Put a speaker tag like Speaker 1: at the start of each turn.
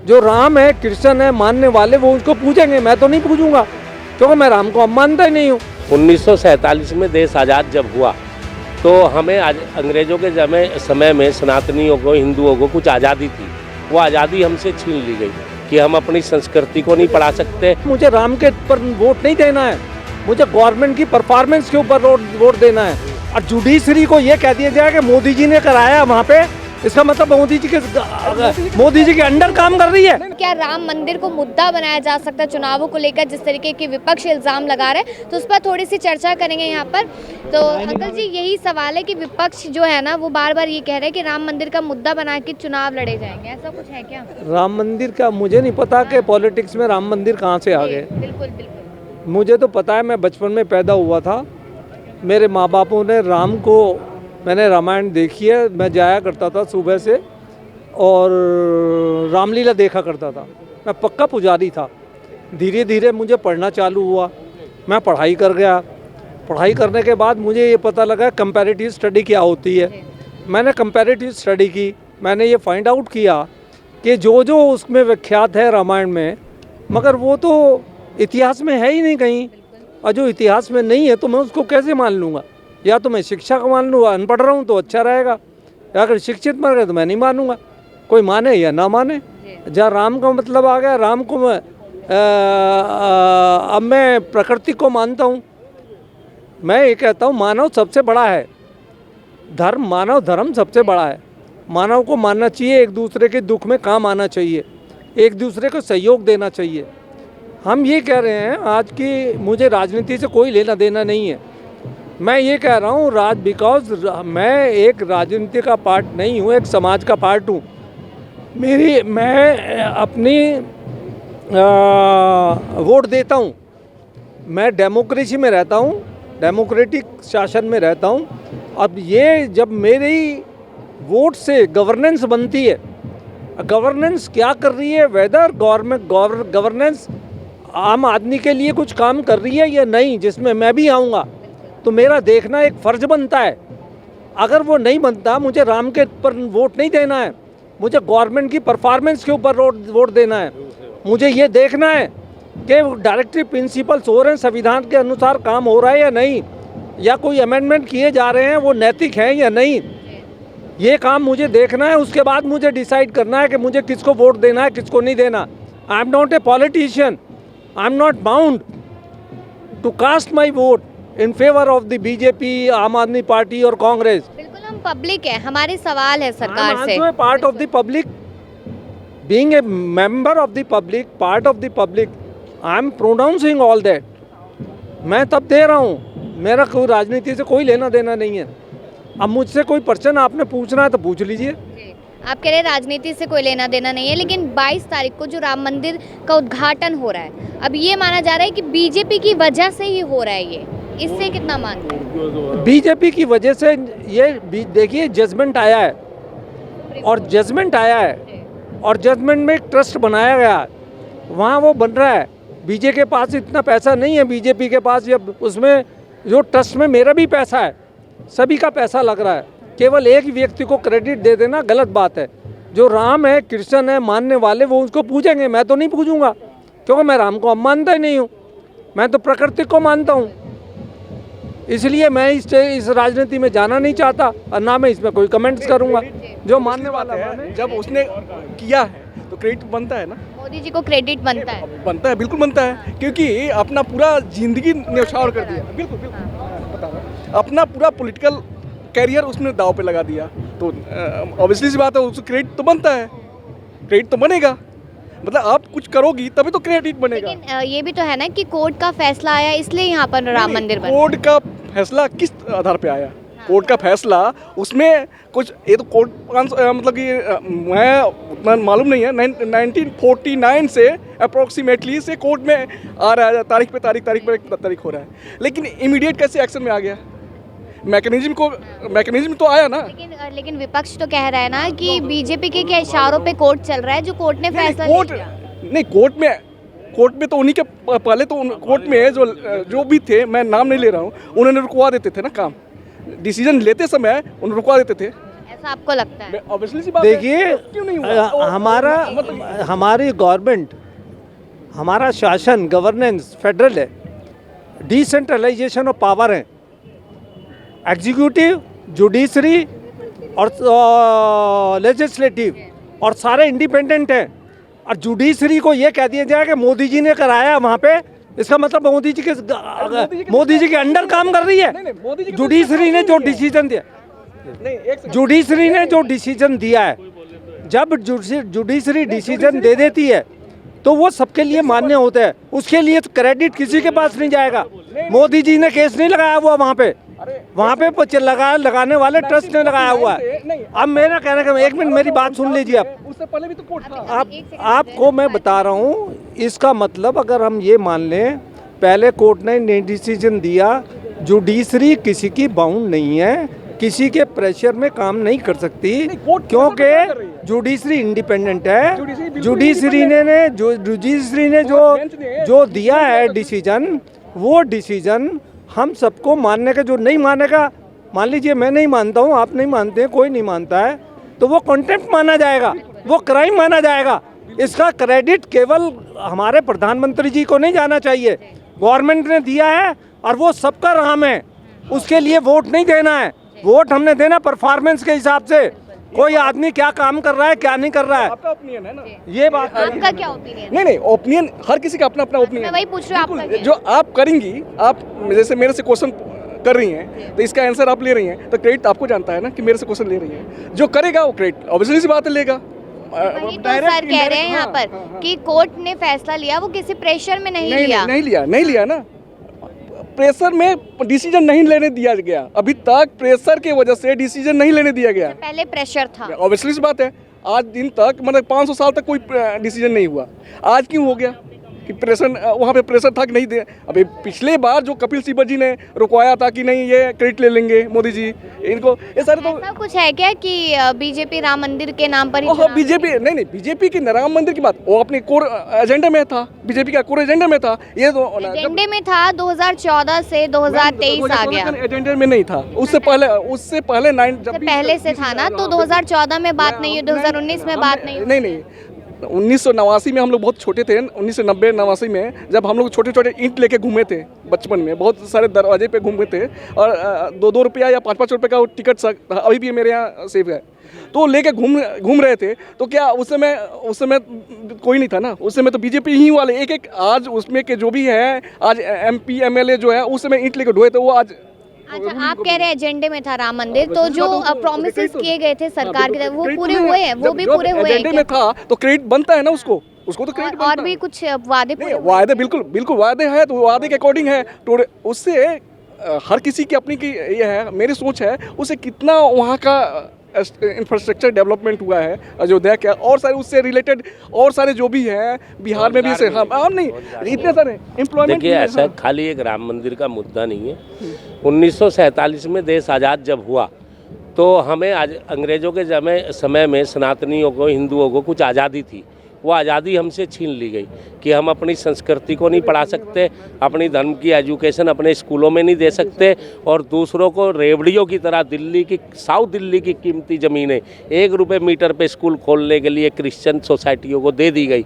Speaker 1: जो राम है, कृष्ण है, मानने वाले वो उसको पूजेंगे, मैं तो नहीं पूजूंगा, क्योंकि मैं राम को अब मानता ही नहीं हूँ।
Speaker 2: 1947 में देश आज़ाद जब हुआ तो हमें अंग्रेजों के समय में सनातनियों को, हिंदुओं को कुछ आज़ादी थी, वो आज़ादी हमसे छीन ली गई कि हम अपनी संस्कृति को नहीं पढ़ा सकते।
Speaker 1: मुझे राम के पर वोट नहीं देना है, मुझे गवर्नमेंट की परफॉर्मेंस के ऊपर वोट देना है। और जुडिशरी को ये कह दिया जाए कि मोदी जी ने कराया वहाँ पे, इसका मतलब मोदी जी के अंडर काम कर रही है।
Speaker 3: क्या राम मंदिर को मुद्दा बनाया जा सकता है चुनावों को लेकर? जिस तरीके के विपक्ष इल्जाम लगा रहे हैं, तो उस पर थोड़ी सी चर्चा करेंगे यहाँ पर। तो अंकल जी, यही सवाल है कि विपक्ष जो है ना, वो बार बार ये कह रहे हैं कि राम मंदिर का मुद्दा बना के चुनाव लड़े जाएंगे, ऐसा कुछ है क्या?
Speaker 1: राम मंदिर का मुझे नहीं पता कि पॉलिटिक्स में राम मंदिर कहाँ से आ गए।
Speaker 3: बिल्कुल बिल्कुल।
Speaker 1: मुझे तो पता है, मैं बचपन में पैदा हुआ था, मेरे माँ बापों ने राम को, मैंने रामायण देखी है, मैं जाया करता था सुबह से और रामलीला देखा करता था, मैं पक्का पुजारी था। धीरे धीरे मुझे पढ़ना चालू हुआ, मैं पढ़ाई कर गया। पढ़ाई करने के बाद मुझे ये पता लगा कंपैरेटिव स्टडी क्या होती है। मैंने कंपैरेटिव स्टडी की, मैंने ये फाइंड आउट किया कि जो जो उसमें विख्यात है रामायण में, मगर वो तो इतिहास में है ही नहीं कहीं, और जो इतिहास में नहीं है तो मैं उसको कैसे मान लूँगा? या तो मैं शिक्षा को मान लूँगा, अनपढ़ रहा हूँ तो अच्छा रहेगा, या अगर शिक्षित मर गए तो मैं नहीं मानूंगा, कोई माने या ना माने। जहाँ राम का मतलब आ गया, राम को मैं अब मैं प्रकृति को मानता हूँ। मैं ये कहता हूँ मानव सबसे बड़ा है, धर्म, मानव धर्म सबसे बड़ा है। मानव को मानना चाहिए, एक दूसरे के दुख में काम आना चाहिए, एक दूसरे को सहयोग देना चाहिए। हम ये कह रहे हैं आज की, मुझे राजनीति से कोई लेना देना नहीं है। मैं ये कह रहा हूँ बिकॉज मैं एक राजनीति का पार्ट नहीं हूँ, एक समाज का पार्ट हूँ। मैं अपनी वोट देता हूँ, मैं डेमोक्रेसी में रहता हूँ, डेमोक्रेटिक शासन में रहता हूँ। अब ये जब मेरी वोट से गवर्नेंस बनती है, गवर्नेंस क्या कर रही है, वेदर गवर्नेंस आम आदमी के लिए कुछ काम कर रही है या नहीं, जिसमें मैं भी आऊँगा, तो मेरा देखना एक फ़र्ज बनता है। अगर वो नहीं बनता, मुझे राम के पर वोट नहीं देना है, मुझे गवर्नमेंट की परफॉर्मेंस के ऊपर वोट देना है। मुझे ये देखना है कि डायरेक्टिव प्रिंसिपल्स हो रहे हैं, संविधान के अनुसार काम हो रहा है या नहीं, या कोई अमेंडमेंट किए जा रहे हैं वो नैतिक हैं या नहीं, ये काम मुझे देखना है। उसके बाद मुझे डिसाइड करना है कि मुझे किसको वोट देना है, किसको नहीं देना। I am not a politician, I am not bound to cast my vote in favour of the BJP, Aam Aadmi party और कांग्रेस।
Speaker 3: बिल्कुल, हम पब्लिक है, हमारे सवाल है सरकार से।
Speaker 1: Part of the public, being a member of the public, part of the public, I am pronouncing all that. मैं तब दे रहा हूँ, मेरा कोई राजनीति से कोई लेना देना नहीं है। अब मुझसे कोई प्रश्न आपने पूछना है तो पूछ लीजिए।
Speaker 3: आप कह रहे हैं राजनीति से कोई लेना देना नहीं है, लेकिन 22 तारीख को जो राम मंदिर का उद्घाटन हो रहा है, अब ये माना जा रहा है कि बीजेपी की वजह से ही हो रहा है ये, इससे कितना मानते हैं?
Speaker 1: बीजेपी की वजह से ये देखिए, जजमेंट आया है और जजमेंट आया है और जजमेंट में एक ट्रस्ट बनाया गया है, वहाँ वो बन रहा है। बीजेपी के पास इतना पैसा नहीं है, बीजेपी के पास ये उसमें जो ट्रस्ट में मेरा भी पैसा है, सभी का पैसा लग रहा है। केवल एक व्यक्ति को क्रेडिट दे देना गलत बात है। जो राम है, कृष्ण है, मानने वाले वो उसको पूजेंगे, मैं तो नहीं पूजूंगा, क्योंकि मैं राम को अब मानता ही नहीं हूँ, मैं तो प्रकृति को मानता हूँ। इसलिए मैं इस राजनीति में जाना नहीं चाहता और ना मैं इसमें कोई कमेंट्स करूंगा। जो मानने वाला है,
Speaker 4: जब उसने किया है तो क्रेडिट बनता है ना,
Speaker 3: मोदी जी को क्रेडिट बनता है।
Speaker 4: बनता है, बिल्कुल बनता है, क्योंकि अपना पूरा जिंदगी न्यौछावर कर दिया। बिल्कुल बिल्कुल, अपना पूरा पॉलिटिकल कैरियर उसने दाव पे लगा दिया, तो ऑब्वियसली सी बात है, उसको क्रेडिट तो बनता है, क्रेडिट तो बनेगा। मतलब आप कुछ करोगी तभी तो क्रेडिट बनेगा।
Speaker 3: लेकिन ये भी तो है ना कि कोर्ट का फैसला आया, इसलिए यहाँ पर राम मंदिर बना।
Speaker 4: कोर्ट का फैसला किस आधार पे आया? कोर्ट का फैसला, उसमें कुछ ये तो कोर्ट मतलब कि मैं उतना मालूम नहीं है, 1949 से अप्रोक्सीमेटली से कोर्ट में आ रहा है, तारीख पे तारीख हो रहा है, लेकिन इमीडिएट कैसे एक्शन में आ गया? मैकेनिज्म तो आया ना।
Speaker 3: लेकिन विपक्ष तो कह रहा है ना कि बीजेपी के इशारों पे कोर्ट चल रहा है, जो कोर्ट ने फैसला
Speaker 4: नहीं, कोर्ट में तो उन्हीं के पहले तो कोर्ट में जो भी थे, मैं नाम नहीं ले रहा हूँ, उन्होंने रुकवा देते थे ना काम, डिसीजन लेते समय उन्हें रुकवा देते थे।
Speaker 3: ऐसा आपको लगता है?
Speaker 4: ऑब्वियसली सी बात है।
Speaker 1: देखिए
Speaker 4: क्यों नहीं हुआ?
Speaker 1: हमारी गवर्नमेंट, हमारा शासन, गवर्नेंस फेडरल है, डिसेंट्रलाइजेशन ऑफ पावर है, एग्जीक्यूटिव, जुडिशरी और लेजिस्लेटिव और सारे इंडिपेंडेंट हैं। और जुडिशरी को ये कह दिया जाए कि मोदी जी ने कराया वहाँ पे, इसका मतलब मोदी जी के अंडर काम कर रही है। जुडिशरी ने जो डिसीजन दिया, जुडिशरी ने जो डिसीजन दिया है, जब जुडिशरी डिसीजन दे देती है तो वो सबके लिए मान्य होता है, उसके लिए तो क्रेडिट किसी के पास नहीं जाएगा। मोदी जी ने केस नहीं लगाया हुआ वहाँ पे लगाने वाले ट्रस्ट ने लगाया हुआ है। अब मेरा कहने का, एक मिनट मेरी बात सुन लीजिए आप।
Speaker 4: उससे पहले भी तो कोर्ट था।
Speaker 1: आपको मैं बता रहा हूँ, इसका मतलब अगर हम ये मान लें, पहले कोर्ट ने डिसीजन दिया, जुडिशरी किसी की बाउंड नहीं है, किसी के प्रेशर में काम नहीं कर सकती, क्योंकि जुडिशरी इंडिपेंडेंट है। जुडिशरी ने जो दिया है डिसीजन, वो डिसीजन हम सबको मानने का, जो नहीं मानेगा, मान लीजिए मैं नहीं मानता हूँ, आप नहीं मानते हैं, कोई नहीं मानता है, तो वो कॉन्टेम्प्ट माना जाएगा, वो क्राइम माना जाएगा। इसका क्रेडिट केवल हमारे प्रधानमंत्री जी को नहीं जाना चाहिए, गवर्नमेंट ने दिया है और वो सबका काम है, उसके लिए वोट नहीं देना है। वोट हमने देना परफॉर्मेंस के हिसाब से, कोई आदमी क्या काम कर रहा है क्या नहीं कर रहा है,
Speaker 4: आपका ओपिनियन है ना,
Speaker 3: ये बात आपका क्या ओपिनियन?
Speaker 4: नहीं ओपिनियन हर किसी का अपना अपना ओपिनियन।
Speaker 3: मैं वही पूछ रही हूँ, आपका क्या है?
Speaker 4: जो आप करेंगी, आप जैसे मेरे से क्वेश्चन कर रही हैं तो इसका आंसर आप ले रही हैं, तो क्रेडिट आपको जानता है ना कि मेरे से क्वेश्चन ले रही है। जो करेगा वो क्रेडिट ऑब्वियसली सी बात है लेगा।
Speaker 3: वही तो सर कह रहे हैं यहाँ पर कि कोर्ट ने फैसला लिया, वो किसी प्रेशर में नहीं लिया
Speaker 4: ना, प्रेशर में डिसीजन नहीं लेने दिया गया। अभी तक प्रेशर की वजह से डिसीजन नहीं लेने दिया गया।
Speaker 3: पहले प्रेशर था,
Speaker 4: ऑब्वियसली सी बात है। आज दिन तक मतलब 500 साल तक कोई डिसीजन नहीं हुआ, आज क्यों हो गया कि प्रेशर, वहाँ पे प्रेशर था कि नहीं दे। अभी पिछले बार जो कपिल सिब्बल जी ने रुकवाया था कि नहीं ये क्रेडिट ले लेंगे मोदी जी, इनको ये सारे तो
Speaker 3: ऐसा कुछ है क्या कि बीजेपी राम मंदिर के नाम पर ही?
Speaker 4: बीजेपी नहीं, बीजेपी की राम मंदिर की बात वो अपने कोर एजेंडे में था, बीजेपी का कोर एजेंडे में था। ये तो
Speaker 3: एजेंडे में था, 2014 से 2023 आ गया,
Speaker 4: एजेंडे में नहीं था। उससे पहले
Speaker 3: से था ना, तो 2014 में बात नहीं हुई, 2019 में बात नहीं हुई।
Speaker 4: नहीं 1989 में हम लोग बहुत छोटे थे, 1990-89 में जब हम लोग छोटे छोटे ईंट लेके घूमे थे बचपन में, बहुत सारे दरवाजे पे घूमे थे, और 2-2 रुपया या 5-5 रुपये का वो टिकट अभी भी मेरे यहाँ सेव है, तो लेके घूम रहे थे। तो क्या उस समय कोई नहीं था ना, उस समय तो बीजेपी ही वाले एक आज उसमें के जो भी है, आज MP MLA जो है उस समय ईंट लेके ढोए थे, वो आज।
Speaker 3: अच्छा, आप कह रहे हैं एजेंडे में था राम मंदिर, तो जो प्रॉमिसेस किए गए थे सरकार की तरफ, वो पूरे हुए हैं? वो भी पूरे हुए हैं?
Speaker 4: एजेंडे में था तो क्रेडिट बनता है ना उसको तो क्रेडिट।
Speaker 3: और भी कुछ वादे पूरे?
Speaker 4: वादे बिल्कुल वादे है, तो वादे के अकॉर्डिंग है, तो उससे हर किसी की अपनी की ये है, मेरी सोच है, उससे कितना वहाँ का इंफ्रास्ट्रक्चर डेवलपमेंट हुआ है अयोध्या का, और सारे उससे रिलेटेड और सारे जो भी हैं बिहार में भी से, हाँ नहीं इतने सारे एम्प्लॉयमेंट।
Speaker 2: देखिए ऐसा खाली एक राम मंदिर का मुद्दा नहीं है। 1947 में देश आज़ाद जब हुआ तो हमें आज अंग्रेज़ों के समय में सनातनियों को, हिंदुओं को कुछ आज़ादी थी, वो आज़ादी हमसे छीन ली गई कि हम अपनी संस्कृति को नहीं पढ़ा सकते, अपनी धर्म की एजुकेशन अपने स्कूलों में नहीं दे सकते, और दूसरों को रेवड़ियों की तरह साउथ दिल्ली की कीमती ज़मीनें 1 रुपये मीटर पे स्कूल खोलने के लिए क्रिश्चियन सोसाइटियों को दे दी गई।